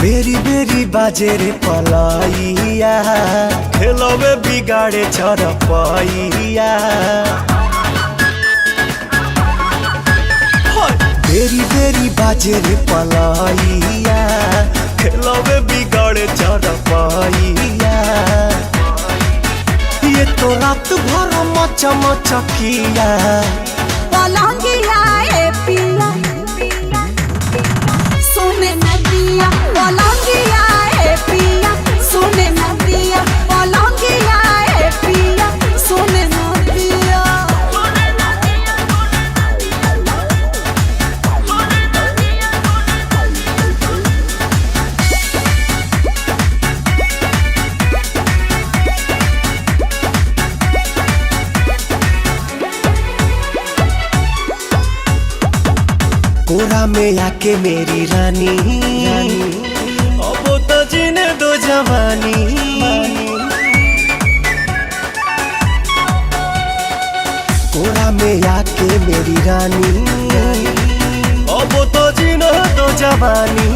बेरी बेरी बाजे रे पलाइया, खेलवे बिगाड़े चरपैया। बेरी बेरी बाजे रे पलाइया, खेलवे बिगाड़े चरपैया। ये तो रात भर मचा मचकिया पलंगिया ए पिया सोने नदिया, पलंगिया ए पिया सोने नदिया, पलंगिया ए पिया सोने नदिया। कोरा में आके मेरी रानी, अब तो जीने दो जवानी। कोरा में आके मेरी रानी, अब तो जीने दो जवानी।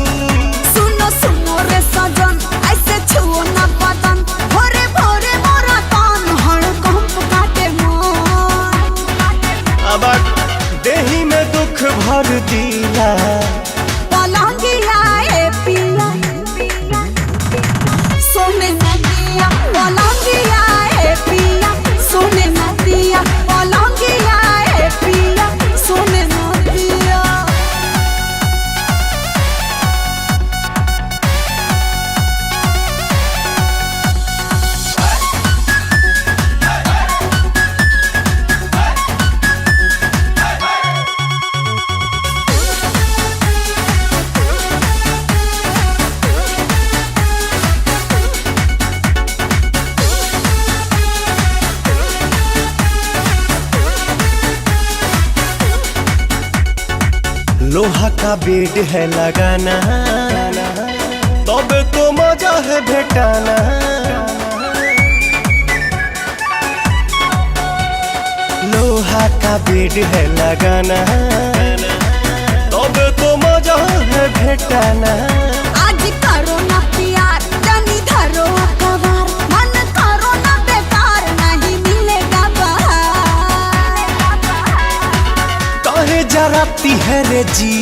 सुनो सुनो रे सजन, ऐसे छुओ ना बदन, भोरे भोरे मोरा तन हड़कंप काटे मन। अब देही में दुख भर दिया पलंगिया ए पिया सोने नदिया, पलंगिया ए पिया सोने नदिया, पलंगिया ए पिया सोने नदिया। लोहा का बेड है लगाना, तबे तो मजा है भेटाना। लोहा का बेड है लगाना, तबे तो मजा है भेटाना। आज करो ना प्यार जानी धरो अखबार, मन करो ना बेकार नहीं मिलेगा बाहर। काहे जराती है रे जी